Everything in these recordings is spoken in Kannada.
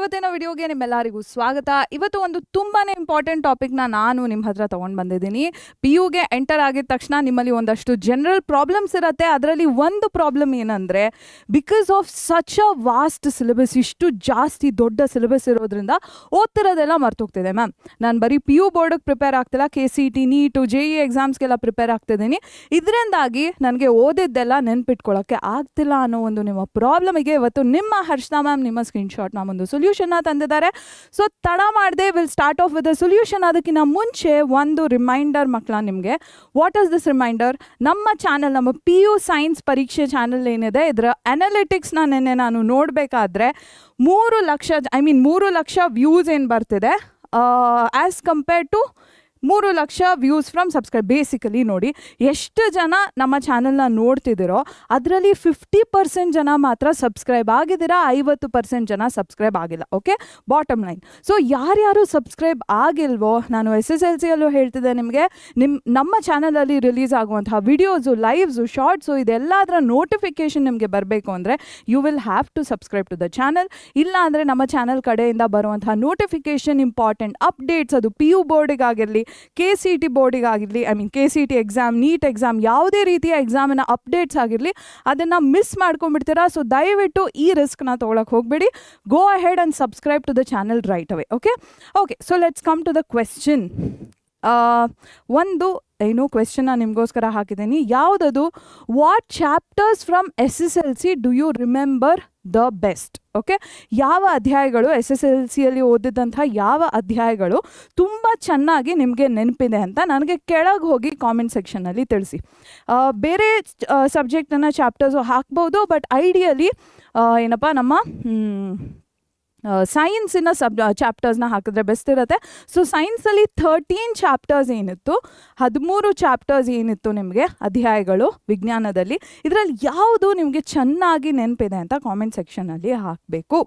ಇವತ್ತಿನ ವಿಡಿಯೋಗೆ ನಿಮ್ಮೆಲ್ಲರಿಗೂ ಸ್ವಾಗತ. ಇವತ್ತು ಒಂದು ತುಂಬಾನೇ ಇಂಪಾರ್ಟೆಂಟ್ ಟಾಪಿಕ್ನ ನಾನು ನಿಮ್ಮ ಹತ್ರ ತೊಗೊಂಡು ಬಂದಿದ್ದೀನಿ. PUಗೆ ಎಂಟರ್ ಆಗಿದ ತಕ್ಷಣ ನಿಮ್ಮಲ್ಲಿ ಒಂದಷ್ಟು ಜನರಲ್ ಪ್ರಾಬ್ಲಮ್ಸ್ ಇರುತ್ತೆ. ಅದರಲ್ಲಿ ಒಂದು ಪ್ರಾಬ್ಲಮ್ ಏನಂದರೆ, because of such a vast syllabus, ಇಷ್ಟು ಜಾಸ್ತಿ ದೊಡ್ಡ ಸಿಲೆಬಸ್ ಇರೋದ್ರಿಂದ ಓದ್ತಿರೋದೆಲ್ಲ ಮರ್ತೋಗ್ತಿದೆ. ಮ್ಯಾಮ್, ನಾನು ಬರೀ PU ಬೋರ್ಡಿಗೆ ಪ್ರಿಪೇರ್ ಆಗ್ತಿಲ್ಲ, KCET, ನೀಟು, JEE ಎಕ್ಸಾಮ್ಸ್ಗೆಲ್ಲ ಪ್ರಿಪೇರ್ ಆಗ್ತಿದ್ದೀನಿ. ಇದರಿಂದಾಗಿ ನನಗೆ ಓದಿದ್ದೆಲ್ಲ ನೆನ್ಪಿಟ್ಕೊಳ್ಳೋಕ್ಕೆ ಆಗ್ತಿಲ್ಲ ಅನ್ನೋ ಒಂದು ನಿಮ್ಮ ಪ್ರಾಬ್ಲಮಿಗೆ ಇವತ್ತು ನಿಮ್ಮ ಹರ್ಷಿತಾ ಮ್ಯಾಮ್ ನಿಮ್ಮ ಸ್ಕ್ರೀನ್ಶಾಟ್ನ ಒಂದು ಸೊಲ್ಯೂಷನ್ನ ತಂದಿದ್ದಾರೆ. ಸೊ ತಡ ಮಾಡದೆ will start off with a solution. ಅದಕ್ಕಿಂತ ಮುಂಚೆ ಒಂದು ರಿಮೈಂಡರ್ ಮಕ್ಕಳ ನಿಮಗೆ. What is this reminder? ನಮ್ಮ ಚಾನಲ್, ನಮ್ಮ PU ಸೈನ್ಸ್ ಪರೀಕ್ಷೆ ಚಾನಲ್ ಏನಿದೆ, ಇದರ ಅನಾಲಿಟಿಕ್ಸ್ನ ನೆನ್ನೆ ನಾನು ನೋಡಬೇಕಾದ್ರೆ 3 ಲಕ್ಷ ವ್ಯೂಸ್ ಏನು ಬರ್ತಿದೆ as compared to 3 lakh views from subscribe. Basically ನೋಡಿ, ಎಷ್ಟು ಜನ ನಮ್ಮ ಚಾನಲ್ನ ನೋಡ್ತಿದ್ದೀರೋ ಅದರಲ್ಲಿ 50% ಜನ ಮಾತ್ರ ಸಬ್ಸ್ಕ್ರೈಬ್ ಆಗಿದ್ದೀರಾ, 50% ಜನ ಸಬ್ಸ್ಕ್ರೈಬ್ ಆಗಿಲ್ಲ. Okay, bottom line. ಸೊ ಯಾರ್ಯಾರು ಸಬ್ಸ್ಕ್ರೈಬ್ ಆಗಿಲ್ವೋ, ನಾನು SSLCಯಲ್ಲೂ ಹೇಳ್ತಿದ್ದೆ ನಿಮಗೆ, ನಮ್ಮ ಚಾನಲಲ್ಲಿ ರಿಲೀಸ್ ಆಗುವಂತಹ ವಿಡಿಯೋಸು, ಲೈವ್ಸು, ಶಾರ್ಟ್ಸು, ಇದೆಲ್ಲದರ ನೋಟಿಫಿಕೇಷನ್ ನಿಮಗೆ ಬರಬೇಕು ಅಂದರೆ you will have to subscribe to the channel. ಇಲ್ಲ ಅಂದರೆ ನಮ್ಮ ಚಾನಲ್ ಕಡೆಯಿಂದ ಬರುವಂತಹ ನೋಟಿಫಿಕೇಷನ್, ಇಂಪಾರ್ಟೆಂಟ್ ಅಪ್ಡೇಟ್ಸ್, ಅದು PU ಬೋರ್ಡಿಗಾಗಿರಲಿ, KCET ಬೋರ್ಡಿಗಾಗಿರಲಿ, KCET ಎಕ್ಸಾಮ್, ನೀಟ್ ಎಕ್ಸಾಮ್, ಯಾವುದೇ ರೀತಿಯ ಎಕ್ಸಾಮಿನ ಅಪ್ಡೇಟ್ಸ್ ಆಗಿರಲಿ, ಅದನ್ನು ಮಿಸ್ ಮಾಡ್ಕೊಂಡ್ಬಿಡ್ತೀರಾ. ಸೊ ದಯವಿಟ್ಟು ಈ ರಿಸ್ಕ್ನ ತೊಗೊಳಕ್ಕೆ ಹೋಗಬೇಡಿ. Go ahead and subscribe to the channel right away. Okay, so let's come to the question. ಒಂದು ಕ್ವೆಶ್ಚನ್ನ ನಿಮಗೋಸ್ಕರ ಹಾಕಿದ್ದೀನಿ. ಯಾವುದದು? What chapters from SSLC do you remember the best? Okay, ಯಾವ ಅಧ್ಯಾಯಗಳು SSLCಯಲ್ಲಿ ಓದಿದಂಥ ಯಾವ ಅಧ್ಯಾಯಗಳು ತುಂಬ ಚೆನ್ನಾಗಿ ನಿಮಗೆ ನೆನಪಿದೆ ಅಂತ ನನಗೆ ಕೆಳಗೆ ಹೋಗಿ ಕಾಮೆಂಟ್ ಸೆಕ್ಷನಲ್ಲಿ ತಿಳಿಸಿ. ಬೇರೆ ಸಬ್ಜೆಕ್ಟನ್ನು ಚಾಪ್ಟರ್ಸು ಹಾಕ್ಬೋದು, ಬಟ್ ಐಡಿಯಲಿ ನಮ್ಮ ಸೈನ್ಸಿನ ಚಾಪ್ಟರ್ಸ್ನ ಹಾಕಿದ್ರೆ ಬೆಸ್ಟ್ ಇರುತ್ತೆ. ಸೊ ಸೈನ್ಸಲ್ಲಿ 13 ಚಾಪ್ಟರ್ಸ್ ಏನಿತ್ತು, 13 ಚಾಪ್ಟರ್ಸ್ ಏನಿತ್ತು ನಿಮಗೆ ಅಧ್ಯಾಯಗಳು ವಿಜ್ಞಾನದಲ್ಲಿ, ಇದರಲ್ಲಿ ಯಾವುದು ನಿಮಗೆ ಚೆನ್ನಾಗಿ ನೆನಪಿದೆ ಅಂತ ಕಾಮೆಂಟ್ ಸೆಕ್ಷನಲ್ಲಿ ಹಾಕಬೇಕು.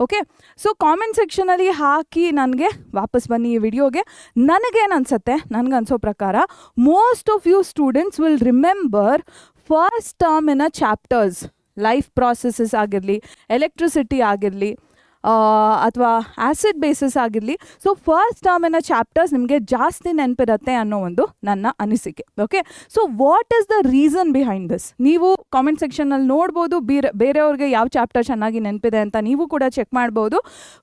ಓಕೆ, ಸೊ ಕಾಮೆಂಟ್ ಸೆಕ್ಷನಲ್ಲಿ ಹಾಕಿ ನನಗೆ ವಾಪಸ್ ಬನ್ನಿ ಈ ವಿಡಿಯೋಗೆ. ನನಗೇನನ್ಸುತ್ತೆ, ನನಗನ್ಸೋ ಪ್ರಕಾರ most of you students will remember first ಟರ್ಮಿನ ಚಾಪ್ಟರ್ಸ್. ಲೈಫ್ ಪ್ರಾಸೆಸಸ್ ಆಗಿರಲಿ, ಎಲೆಕ್ಟ್ರಿಸಿಟಿ ಆಗಿರಲಿ, ಅಥವಾ ಆ್ಯಸಿಡ್ ಬೇಸಿಸ್ ಆಗಿರಲಿ. ಸೊ ಫಸ್ಟ್ ಟರ್ಮಿನ ಚಾಪ್ಟರ್ಸ್ ನಿಮಗೆ ಜಾಸ್ತಿ ನೆನಪಿರುತ್ತೆ ಅನ್ನೋ ಒಂದು ನನ್ನ ಅನಿಸಿಕೆ. Okay, so what is the reason behind this? ನೀವು ಕಾಮೆಂಟ್ ಸೆಕ್ಷನಲ್ಲಿ ನೋಡ್ಬೋದು. ಬೇರೆಯವ್ರಿಗೆ ಯಾವ ಚಾಪ್ಟರ್ ಚೆನ್ನಾಗಿ ನೆನಪಿದೆ ಅಂತ ನೀವು ಕೂಡ ಚೆಕ್ ಮಾಡ್ಬೋದು.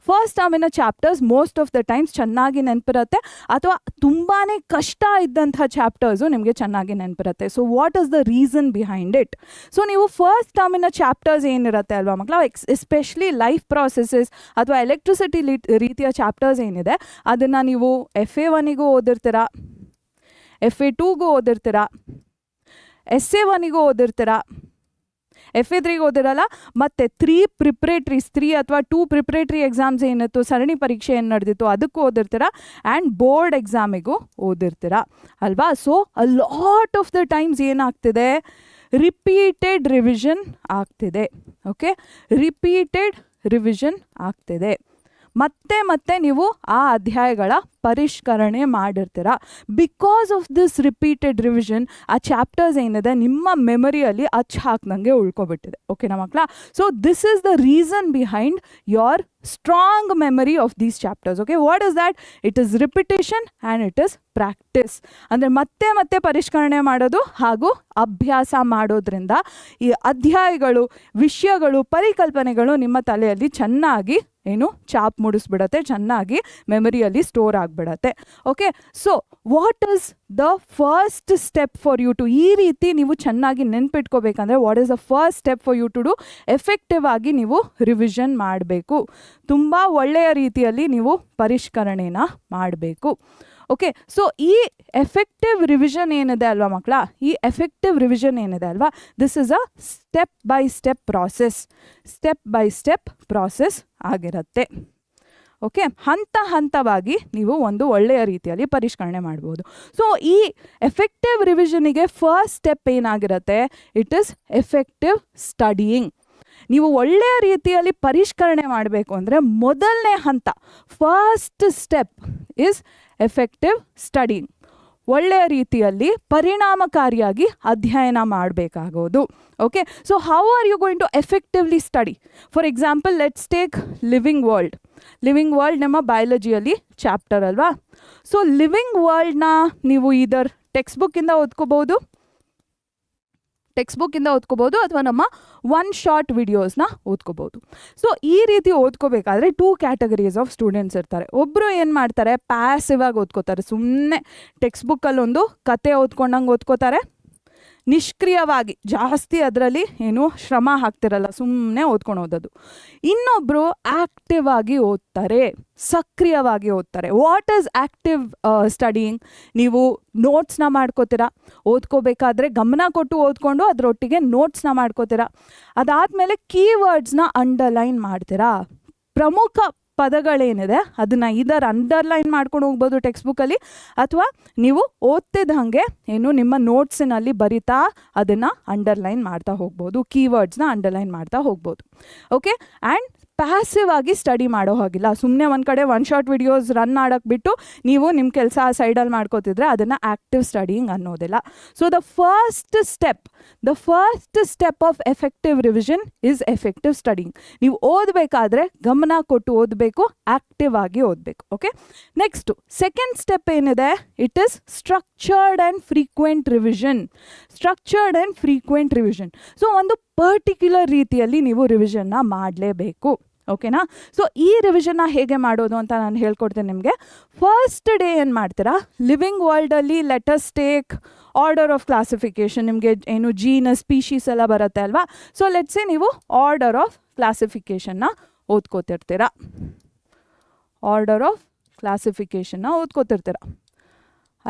ಫಸ್ಟ್ ಟರ್ಮಿನ chapters most of the times ಚೆನ್ನಾಗಿ ನೆನಪಿರುತ್ತೆ, ಅಥವಾ ತುಂಬಾ ಕಷ್ಟ ಇದ್ದಂಥ ಚಾಪ್ಟರ್ಸು ನಿಮಗೆ ಚೆನ್ನಾಗಿ ನೆನಪಿರುತ್ತೆ. So what is the reason behind it? So ನೀವು ಫಸ್ಟ್ ಟರ್ಮಿನ ಚಾಪ್ಟರ್ಸ್ ಏನಿರುತ್ತೆ ಅಲ್ವಾ ಮಕ್ಕಳ, ಎಸ್ಪೆಷಲಿ ಲೈಫ್ ಪ್ರಾಸೆಸಸ್ ಅಥವಾ ಎಲೆಕ್ಟ್ರಿಸಿಟಿ ರೀತಿಯ ಚಾಪ್ಟರ್ಸ್ ಏನಿದೆ, ಅದನ್ನು ನೀವು FA 1ಗೂ ಓದಿರ್ತೀರಾ, FA 2ಗೂ ಓದಿರ್ತೀರಾ, SA 1ಗೂ ಓದಿರ್ತೀರಾ, FA 3ಗೆ ಓದಿರಲ್ಲ. ಮತ್ತು 3 ಅಥವಾ 2 ಪ್ರಿಪ್ರೇಟ್ರಿ ಎಕ್ಸಾಮ್ಸ್ ಏನಿತ್ತು, ಸರಣಿ ಪರೀಕ್ಷೆ ಏನು ನಡೆದಿತ್ತು, ಅದಕ್ಕೂ ಓದಿರ್ತೀರಾ, ಆ್ಯಂಡ್ ಬೋರ್ಡ್ ಎಕ್ಸಾಮಿಗೂ ಓದಿರ್ತೀರಾ ಅಲ್ವಾ. So a lot of the times ಏನಾಗ್ತಿದೆ, ರಿಪೀಟೆಡ್ ರಿವಿಷನ್ ಆಗ್ತಿದೆ. ಓಕೆ, ರಿಪೀಟೆಡ್ ರಿವಿಷನ್ ಆಗ್ತಿದೆ. ಮತ್ತೆ ನೀವು ಆ ಅಧ್ಯಾಯಗಳ ಪರಿಷ್ಕರಣೆ ಮಾಡಿರ್ತೀರ. Because of this repeated revision ಆ ಚಾಪ್ಟರ್ಸ್ ಏನಿದೆ ನಿಮ್ಮ ಮೆಮರಿಯಲ್ಲಿ ಹಾಕ್ದಂಗೆ ಉಳ್ಕೊಬಿಟ್ಟಿದೆ. ಓಕೆನಾ ಮಕ್ಕಳ? So this is the reason behind your strong memory of these chapters. Okay, what is that? It is repetition and it is practice. ಅಂದರೆ ಮತ್ತೆ ಪರಿಷ್ಕರಣೆ ಮಾಡೋದು ಹಾಗೂ ಅಭ್ಯಾಸ ಮಾಡೋದ್ರಿಂದ ಈ ಅಧ್ಯಾಯಗಳು, ವಿಷಯಗಳು, ಪರಿಕಲ್ಪನೆಗಳು ನಿಮ್ಮ ತಲೆಯಲ್ಲಿ ಚೆನ್ನಾಗಿ ಚಾಪ್ ಮೂಡಿಸ್ಬಿಡತ್ತೆ, ಚೆನ್ನಾಗಿ ಮೆಮರಿಯಲ್ಲಿ ಸ್ಟೋರ್ ಆಗಿಬಿಡತ್ತೆ. Okay, so what is the first step for you to, ಈ ರೀತಿ ನೀವು ಚೆನ್ನಾಗಿ ನೆನ್ಪಿಟ್ಕೋಬೇಕಂದ್ರೆ what is the first step for you to do? Effective ಆಗಿ ನೀವು ರಿವಿಷನ್ ಮಾಡಬೇಕು. ತುಂಬ ಒಳ್ಳೆಯ ರೀತಿಯಲ್ಲಿ ನೀವು ಪರಿಷ್ಕರಣೆನ ಮಾಡಬೇಕು. ಓಕೆ, ಸೊ ಈ ಎಫೆಕ್ಟಿವ್ ರಿವಿಷನ್ ಏನಿದೆ ಅಲ್ವಾ ಮಕ್ಕಳ, ಈ ಎಫೆಕ್ಟಿವ್ ರಿವಿಷನ್ ಏನಿದೆ ಅಲ್ವಾ, this is a step by step process ಆಗಿರುತ್ತೆ. ಓಕೆ, ಹಂತವಾಗಿ ನೀವು ಒಂದು ಒಳ್ಳೆಯ ರೀತಿಯಲ್ಲಿ ಪರಿಷ್ಕರಣೆ ಮಾಡ್ಬೋದು. ಸೊ ಈ ಎಫೆಕ್ಟಿವ್ ರಿವಿಷನಿಗೆ ಫಸ್ಟ್ ಸ್ಟೆಪ್ ಏನಾಗಿರುತ್ತೆ? It is effective studying. ನೀವು ಒಳ್ಳೆಯ ರೀತಿಯಲ್ಲಿ ಪರಿಷ್ಕರಣೆ ಮಾಡಬೇಕು ಅಂದರೆ ಮೊದಲನೇ ಹಂತ, first step is effective studying. ಒಳ್ಳೆಯ ರೀತಿಯಲ್ಲಿ ಪರಿಣಾಮಕಾರಿಯಾಗಿ ಅಧ್ಯಯನ ಮಾಡಬೇಕಾಗೋದು. Okay, so how are you going to effectively study? For example let's take living world. Living world ನಮ್ಮ ಬಯಾಲಜಿಯಲ್ಲಿ ಚಾಪ್ಟರ್ ಅಲ್ವಾ. ಸೊ ಲಿವಿಂಗ್ ವರ್ಲ್ಡ್ನ ನೀವು ಇದರ್ ಟೆಕ್ಸ್ಟ್ ಬುಕ್ಕಿಂದ ಓದ್ಕೋಬೋದು ಅಥವಾ ನಮ್ಮ ಒನ್ ಶಾರ್ಟ್ ವಿಡಿಯೋಸ್ನ ಓದ್ಕೋಬೋದು. ಸೊ ಈ ರೀತಿ ಓದ್ಕೋಬೇಕಾದ್ರೆ 2 ಕ್ಯಾಟಗರೀಸ್ ಆಫ್ ಸ್ಟೂಡೆಂಟ್ಸ್ ಇರ್ತಾರೆ. ಒಬ್ಬರು ಏನು ಮಾಡ್ತಾರೆ, ಪ್ಯಾಸಿವ್ ಆಗಿ ಓದ್ಕೋತಾರೆ, ಸುಮ್ಮನೆ ಟೆಕ್ಸ್ಟ್ ಬುಕ್ಕಲ್ಲೊಂದು ಕತೆ ಓದ್ಕೊಂಡಂಗೆ ಓದ್ಕೋತಾರೆ, ನಿಷ್ಕ್ರಿಯವಾಗಿ, ಜಾಸ್ತಿ ಅದರಲ್ಲಿ ಏನು ಶ್ರಮ ಹಾಕ್ತಿರಲ್ಲ, ಸುಮ್ಮನೆ ಓದ್ಕೊಂಡು ಓದೋದು. ಇನ್ನೊಬ್ಬರು ಆ್ಯಕ್ಟಿವ್ ಆಗಿ ಓದ್ತಾರೆ, ಸಕ್ರಿಯವಾಗಿ ಓದ್ತಾರೆ. What is active studying? ನೀವು ನೋಟ್ಸ್ನ ಮಾಡ್ಕೋತೀರಾ, ಓದ್ಕೋಬೇಕಾದ್ರೆ ಗಮನ ಕೊಟ್ಟು ಓದ್ಕೊಂಡು ಅದರೊಟ್ಟಿಗೆ ನೋಟ್ಸ್ನ ಮಾಡ್ಕೋತೀರಾ. ಅದಾದಮೇಲೆ ಕೀವರ್ಡ್ಸ್ನ ಅಂಡರ್ಲೈನ್ ಮಾಡ್ತೀರಾ. ಪ್ರಮುಖ ಪದಗಳೇನಿದೆ ಅದನ್ನು ಇದರ ಅಂಡರ್ಲೈನ್ ಮಾಡ್ಕೊಂಡು ಹೋಗ್ಬೋದು ಟೆಕ್ಸ್ಟ್ ಬುಕ್ಕಲ್ಲಿ, ಅಥವಾ ನೀವು ಓದ್ತಿದ್ದ ಹಾಗೆ ಏನು ನಿಮ್ಮ ನೋಟ್ಸಿನಲ್ಲಿ ಬರಿತಾ ಅದನ್ನು ಅಂಡರ್ಲೈನ್ ಮಾಡ್ತಾ ಹೋಗ್ಬೋದು, ಕೀವರ್ಡ್ಸ್ನ ಅಂಡರ್ಲೈನ್ ಮಾಡ್ತಾ ಹೋಗ್ಬೋದು. ಓಕೆ, ಆ್ಯಂಡ್ ಪ್ಯಾಸಿವ್ ಆಗಿ ಸ್ಟಡಿ ಮಾಡೋ ಹಾಗಿಲ್ಲ. ಸುಮ್ಮನೆ ಒಂದು ಕಡೆ ಒನ್ ಶಾರ್ಟ್ ವಿಡಿಯೋಸ್ ರನ್ ಮಾಡೋಕ್ಕೆ ಬಿಟ್ಟು ನೀವು ನಿಮ್ಮ ಕೆಲಸ ಸೈಡಲ್ಲಿ ಮಾಡ್ಕೋತಿದ್ರೆ ಅದನ್ನು ಆ್ಯಕ್ಟಿವ್ ಸ್ಟಡಿಯಿಂಗ್ ಅನ್ನೋದಿಲ್ಲ. So the first step of effective revision is effective studying. ನೀವು ಓದಬೇಕಾದ್ರೆ ಗಮನ ಕೊಟ್ಟು ಓದಬೇಕು, ಆ್ಯಕ್ಟಿವ್ ಆಗಿ ಓದಬೇಕು. ಓಕೆ, ನೆಕ್ಸ್ಟು ಸೆಕೆಂಡ್ ಸ್ಟೆಪ್ ಏನಿದೆ, it is structured and frequent revision. So ಒಂದು ಪರ್ಟಿಕ್ಯುಲರ್ ರೀತಿಯಲ್ಲಿ ನೀವು ರಿವಿಷನ್ನ ಮಾಡಲೇಬೇಕು. ಓಕೆನಾ? ಸೊ ಈ ರಿವಿಷನ್ನ ಹೇಗೆ ಮಾಡೋದು ಅಂತ ನಾನು ಹೇಳ್ಕೊಡ್ತೇನೆ ನಿಮಗೆ. ಫಸ್ಟ್ ಡೇ ಏನು ಮಾಡ್ತೀರಾ, ಲಿವಿಂಗ್ ವರ್ಲ್ಡಲ್ಲಿ let's take order of classification. ನಿಮಗೆ ಏನು ಜೀನಸ್, ಸ್ಪೀಶೀಸ್ ಎಲ್ಲ ಬರುತ್ತೆ ಅಲ್ವಾ. ಸೊ ಲೆಟ್ಸ್ ಸೇ ನೀವು ಆರ್ಡರ್ ಆಫ್ ಕ್ಲಾಸಿಫಿಕೇಷನ್ನ ಓದ್ಕೋತಿರ್ತೀರ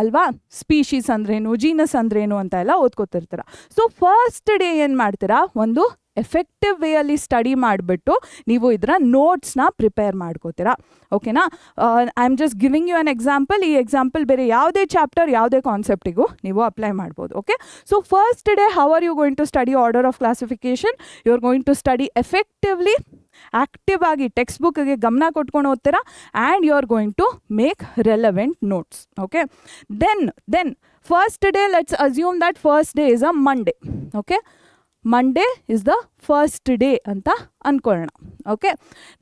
ಅಲ್ವಾ. ಸ್ಪೀಶೀಸ್ ಅಂದ್ರೇನು, ಜೀನಸ್ ಅಂದ್ರೇನು ಅಂತ ಎಲ್ಲ ಓದ್ಕೋತಿರ್ತೀರ. ಸೊ ಫಸ್ಟ್ ಡೇ ಏನು ಮಾಡ್ತೀರಾ, ಒಂದು ಎಫೆಕ್ಟಿವ್ ವೇಯಲ್ಲಿ ಸ್ಟಡಿ ಮಾಡಿಬಿಟ್ಟು ನೀವು ಇದರ ನೋಟ್ಸ್ನ ಪ್ರಿಪೇರ್ ಮಾಡ್ಕೋತೀರಾ. ಓಕೆನಾ? I am just giving you an example. ಈ ಎಕ್ಸಾಂಪಲ್ ಬೇರೆ ಯಾವುದೇ ಚಾಪ್ಟರ್, ಯಾವುದೇ ಕಾನ್ಸೆಪ್ಟಿಗೂ ನೀವು ಅಪ್ಲೈ ಮಾಡ್ಬೋದು. Okay, so first day how are you going to study order of classification? You are going to study effectively, active ಆಗಿ ಟೆಕ್ಸ್ಟ್ ಬುಕ್ಗೆ ಗಮನ ಕೊಟ್ಕೊಂಡು ಓದ್ತೀರಾ, and you are going to make relevant notes. Okay, then first day, let's assume that first day is a Monday. Okay, Monday is the first day ಅಂತ ಅಂದ್ಕೊಳ್ಳೋಣ. Okay,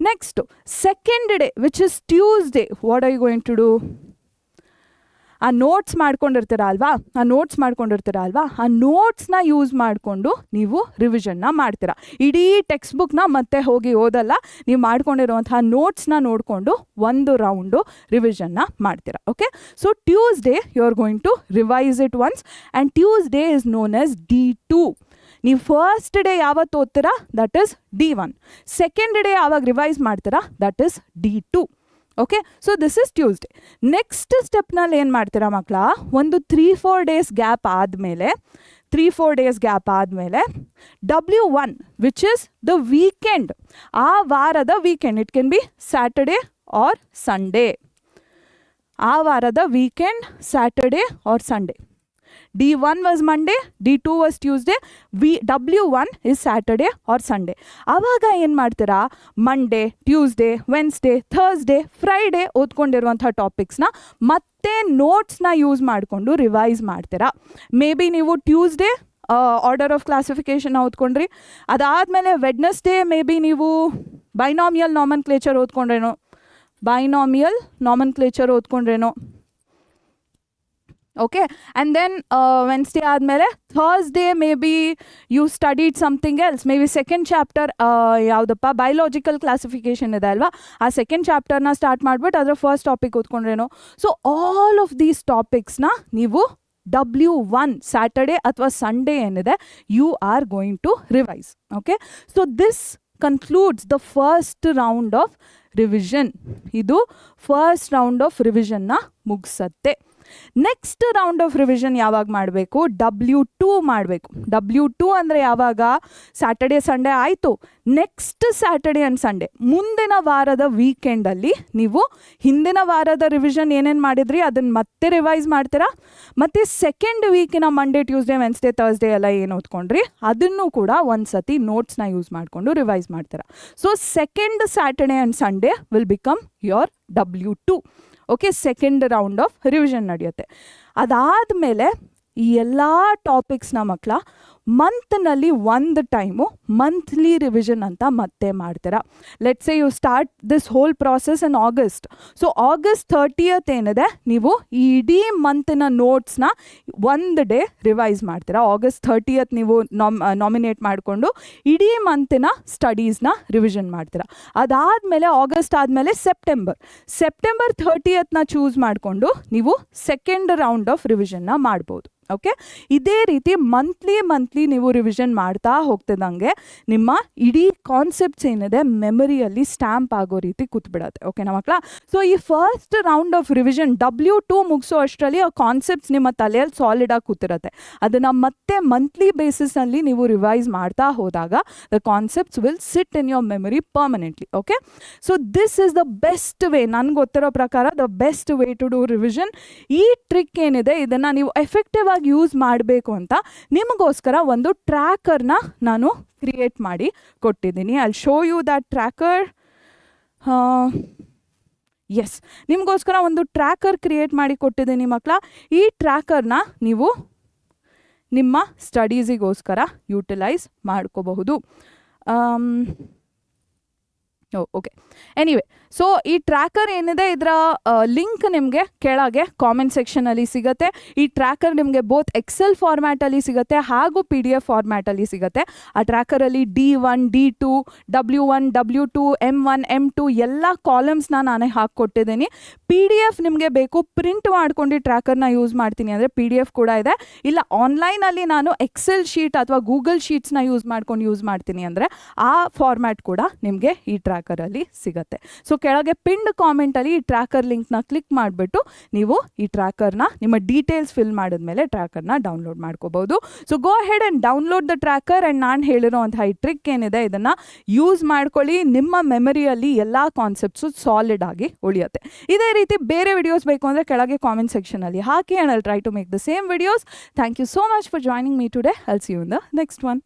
next second day which is Tuesday. What are you going to do? ಆ ನೋಟ್ಸ್ ಮಾಡ್ಕೊಂಡಿರ್ತೀರ ಅಲ್ವಾ, ಆ ನೋಟ್ಸ್ನ ಯೂಸ್ ಮಾಡಿಕೊಂಡು ನೀವು ರಿವಿಷನ್ನ ಮಾಡ್ತೀರಾ. ಇಡೀ ಟೆಕ್ಸ್ಟ್ ಬುಕ್ನ ಮತ್ತೆ ಹೋಗಿ ಓದಲ್ಲ, ನೀವು ಮಾಡ್ಕೊಂಡಿರುವಂತಹ ನೋಟ್ಸ್ನ ನೋಡಿಕೊಂಡು ಒಂದು ರೌಂಡು ರಿವಿಷನ್ನ ಮಾಡ್ತೀರಾ. Okay, so Tuesday you are going to revise it once, and Tuesday is known as D2. ನೀವು ಫಸ್ಟ್ ಡೇ ಯಾವತ್ತು ಓದ್ತೀರಾ, that is D1. Second day ಯಾವಾಗ ರಿವೈಸ್ ಮಾಡ್ತೀರಾ, that is D2. Okay, so this is Tuesday. Next ಸ್ಟೆಪ್ನಲ್ಲಿ ಏನು ಮಾಡ್ತೀರಾ ಮಕ್ಕಳ, ಒಂದು 3-4 ಡೇಸ್ ಗ್ಯಾಪ್ ಆದಮೇಲೆ W1 which is the weekend, ಆ ವಾರದ weekend. It can be Saturday or Sunday. ಆ ವಾರದ weekend, Saturday or Sunday. D1 was Monday, D2 was Tuesday, W1 is Saturday or Sunday. ಆವಾಗ ಏನು ಮಾಡ್ತೀರಾ, Monday, Tuesday, Wednesday, Thursday, Friday ಓದ್ಕೊಂಡಿರುವಂಥ ಟಾಪಿಕ್ಸ್ನ ಮತ್ತೆ ನೋಟ್ಸ್ನ ಯೂಸ್ ಮಾಡಿಕೊಂಡು ರಿವೈಸ್ ಮಾಡ್ತೀರಾ. ಮೇ ಬಿ ನೀವು ಟ್ಯೂಸ್ಡೇ ಆರ್ಡರ್ ಆಫ್ ಕ್ಲಾಸಿಫಿಕೇಷನ್ ಓದ್ಕೊಂಡ್ರಿ, ಅದಾದಮೇಲೆ ವೆಡ್ನೆಸ್ಡೇ ಮೇ ಬಿ ನೀವು ಬೈನಾಮಿಯಲ್ ನಾಮನ್ಕ್ಲೇಚರ್ ಓದ್ಕೊಂಡ್ರೇನೋ. ಓಕೆ, ಆ್ಯಂಡ್ ದೆನ್ ವೆನ್ಸ್ಡೇ ಆದಮೇಲೆ Thursday maybe you studied something else. Maybe second chapter ಯಾವುದಪ್ಪ, ಬಯೋಲಾಜಿಕಲ್ ಕ್ಲಾಸಿಫಿಕೇಷನ್ ಇದೆ ಅಲ್ವಾ, ಆ ಸೆಕೆಂಡ್ ಚಾಪ್ಟರ್ನ ಸ್ಟಾರ್ಟ್ ಮಾಡಿಬಿಟ್ಟು ಅದರ ಫಸ್ಟ್ ಟಾಪಿಕ್ ಓದ್ಕೊಂಡ್ರೇನೋ. ಸೊ ಆಲ್ ಆಫ್ ದೀಸ್ ಟಾಪಿಕ್ಸ್ನ ನೀವು W1 ಸ್ಯಾಟರ್ಡೇ ಅಥವಾ ಸಂಡೇ ಏನಿದೆ, you are going to revise. Okay, so this concludes the first round of revision. ಇದು ಫಸ್ಟ್ ರೌಂಡ್ ಆಫ್ ರಿವಿಷನ್ನ ಮುಗಿಸತ್ತೆ. ನೆಕ್ಸ್ಟ್ ರೌಂಡ್ ಆಫ್ ರಿವಿಷನ್ ಯಾವಾಗ ಮಾಡಬೇಕು, W2 ಮಾಡಬೇಕು. W2 ಅಂದರೆ ಯಾವಾಗ, ಸ್ಯಾಟರ್ಡೇ ಸಂಡೇ ಆಯಿತು, ನೆಕ್ಸ್ಟ್ ಸ್ಯಾಟರ್ಡೇ ಆ್ಯಂಡ್ ಸಂಡೇ, ಮುಂದಿನ ವಾರದ ವೀಕೆಂಡಲ್ಲಿ ನೀವು ಹಿಂದಿನ ವಾರದ ರಿವಿಷನ್ ಏನೇನು ಮಾಡಿದ್ರಿ ಅದನ್ನು ಮತ್ತೆ ರಿವೈಸ್ ಮಾಡ್ತೀರಾ. ಮತ್ತು ಸೆಕೆಂಡ್ ವೀಕಿನ ಮಂಡೇ, ಟ್ಯೂಸ್ಡೇ, ವೆನ್ಸ್ಡೇ, ಥರ್ಸ್ಡೇ ಎಲ್ಲ ಏನು ಓದ್ಕೊಂಡ್ರಿ ಅದನ್ನು ಕೂಡ ಒಂದು ಸತಿ ನೋಟ್ಸ್ನ ಯೂಸ್ ಮಾಡಿಕೊಂಡು ರಿವೈಸ್ ಮಾಡ್ತೀರಾ. So second Saturday and Sunday will become your W2. Okay, second round of revision ನಡೆಯುತ್ತೆ. ಅದಾದಮೇಲೆ ಈ ಎಲ್ಲ ಟಾಪಿಕ್ಸ್ನ ಮಕ್ಕಳ ಮಂತ್ನಲ್ಲಿ ಒಂದು ಟೈಮು ಮಂತ್ಲಿ ರಿವಿಷನ್ ಅಂತ ಮತ್ತೆ ಮಾಡ್ತೀರಾ. Let's say you start this whole process in August. So August 30th ಏನಿದೆ, ನೀವು ಈ ಇಡೀ ಮಂತಿನ ನೋಟ್ಸ್ನ ಒಂದು ಡೇ ರಿವೈಸ್ ಮಾಡ್ತೀರಾ. ಆಗಸ್ಟ್ 30th ನೀವು ನಾಮಿನೇಟ್ ಮಾಡಿಕೊಂಡು ಇಡೀ ಮಂತಿನ ಸ್ಟಡೀಸ್ನ ರಿವಿಷನ್ ಮಾಡ್ತೀರಾ. ಅದಾದಮೇಲೆ ಆಗಸ್ಟ್ ಆದಮೇಲೆ ಸೆಪ್ಟೆಂಬರ್ 30th ಚೂಸ್ ಮಾಡಿಕೊಂಡು ನೀವು ಸೆಕೆಂಡ್ ರೌಂಡ್ ಆಫ್ ರಿವಿಷನ್ನ ಮಾಡ್ಬೋದು. ಓಕೆ, ಇದೇ ರೀತಿ ಮಂತ್ಲಿ ನೀವು ರಿವಿಷನ್ ಮಾಡ್ತಾ ಹೋಗ್ತಿದ್ದಂಗೆ ನಿಮ್ಮ ಇಡೀ ಕಾನ್ಸೆಪ್ಟ್ಸ್ ಏನಿದೆ ಮೆಮರಿಯಲ್ಲಿ ಸ್ಟ್ಯಾಂಪ್ ಆಗೋ ರೀತಿ ಕೂತ್ಬಿಡತ್ತೆ. ಓಕೆನಾ ಮಕ್ಕಳ? ಸೊ ಈ first round of revision W2 ಮುಗಿಸೋ ಅಷ್ಟರಲ್ಲಿ ಆ ಕಾನ್ಸೆಪ್ಟ್ಸ್ ನಿಮ್ಮ ತಲೆಯಲ್ಲಿ ಸಾಲಿಡ್ ಆಗಿ ಕೂತಿರುತ್ತೆ. ಅದನ್ನು ಮತ್ತೆ ಮಂತ್ಲಿ ಬೇಸಿಸಲ್ಲಿ ನೀವು ರಿವೈಸ್ ಮಾಡ್ತಾ ಹೋದಾಗ the concepts will sit in your memory permanently. Okay, so this is the best way, ನನಗೆ ಗೊತ್ತಿರೋ ಪ್ರಕಾರ the best way to do revision. ಈ ಟ್ರಿಕ್ ಏನಿದೆ ಇದನ್ನು ನೀವು ಎಫೆಕ್ಟಿವ್ ಆಗಿ ಯೂಸ್ ಮಾಡಬೇಕು ಅಂತ ನಿಮಗೋಸ್ಕರ ಒಂದು ಟ್ರ್ಯಾಕರ್ನ ನಾನು ಕ್ರಿಯೇಟ್ ಮಾಡಿ ಕೊಟ್ಟಿದ್ದೀನಿ. I show you that tracker. Yes, ನಿಮಗೋಸ್ಕರ ಒಂದು ಟ್ರ್ಯಾಕರ್ ಕ್ರಿಯೇಟ್ ಮಾಡಿ ಕೊಟ್ಟಿದ್ದೀನಿ ಮಕ್ಕಳ. ಈ ಟ್ರ್ಯಾಕರ್ನ ನೀವು ನಿಮ್ಮ ಸ್ಟಡೀಸಿಗೋಸ್ಕರ ಯೂಟಿಲೈಸ್ ಮಾಡ್ಕೋಬಹುದು. ಓಕೆ, ಎನಿವೆ, ಸೊ ಈ ಟ್ರ್ಯಾಕರ್ ಏನಿದೆ ಇದರ ಲಿಂಕ್ ನಿಮಗೆ ಕೆಳಗೆ ಕಾಮೆಂಟ್ ಸೆಕ್ಷನಲ್ಲಿ ಸಿಗುತ್ತೆ. ಈ ಟ್ರ್ಯಾಕರ್ ನಿಮಗೆ ಬೋತ್ ಎಕ್ಸೆಲ್ ಫಾರ್ಮ್ಯಾಟಲ್ಲಿ ಸಿಗುತ್ತೆ ಹಾಗೂ PDF ಫಾರ್ಮ್ಯಾಟಲ್ಲಿ ಸಿಗುತ್ತೆ. ಆ ಟ್ರ್ಯಾಕರಲ್ಲಿ D1, D2, W1, W2, M1, M2 ಎಲ್ಲ ಕಾಲಮ್ಸ್ನ ನಾನೇ ಹಾಕ್ಕೊಟ್ಟಿದ್ದೀನಿ. PDF ನಿಮಗೆ ಬೇಕು ಪ್ರಿಂಟ್ ಮಾಡ್ಕೊಂಡು ಟ್ರ್ಯಾಕರ್ನ ಯೂಸ್ ಮಾಡ್ತೀನಿ ಅಂದರೆ PDF ಕೂಡ ಇದೆ. ಇಲ್ಲ ಆನ್ಲೈನಲ್ಲಿ ನಾನು ಎಕ್ಸೆಲ್ ಶೀಟ್ ಅಥವಾ ಗೂಗಲ್ ಶೀಟ್ಸ್ನ ಯೂಸ್ ಮಾಡ್ತೀನಿ ಅಂದರೆ ಆ ಫಾರ್ಮ್ಯಾಟ್ ಕೂಡ ನಿಮಗೆ ಈ ಟ್ರ್ಯಾಕರಲ್ಲಿ ಸಿಗುತ್ತೆ. ಸೊ ಕೆಳಗೆ ಪಿನ್ಡ್ ಕಾಮೆಂಟಲ್ಲಿ ಈ ಟ್ರ್ಯಾಕರ್ ಲಿಂಕ್ನ ಕ್ಲಿಕ್ ಮಾಡಿಬಿಟ್ಟು ನೀವು ಈ ಟ್ರ್ಯಾಕರ್ನ ನಿಮ್ಮ ಡೀಟೇಲ್ಸ್ ಫಿಲ್ ಮಾಡಿದ್ಮೇಲೆ ಟ್ರ್ಯಾಕರ್ನ ಡೌನ್ಲೋಡ್ ಮಾಡ್ಕೋಬಹುದು. So go head and download the tracker and ನಾನು ಹೇಳಿರೋಂಥ ಈ ಟ್ರಿಕ್ ಏನಿದೆ ಇದನ್ನು ಯೂಸ್ ಮಾಡ್ಕೊಳ್ಳಿ. ನಿಮ್ಮ ಮೆಮರಿಯಲ್ಲಿ ಎಲ್ಲ ಕಾನ್ಸೆಪ್ಟ್ಸು ಸಾಲಿಡ್ ಆಗಿ ಉಳಿಯುತ್ತೆ. ಇದೇ ರೀತಿ ಬೇರೆ ವಿಡಿಯೋಸ್ ಬೇಕು ಅಂದರೆ ಕೆಳಗೆ ಕಾಮೆಂಟ್ ಸೆಕ್ಷನಲ್ಲಿ ಹಾಕಿ, and I will try to make the same videos. Thank you so much for joining me today. I will see you in the next one.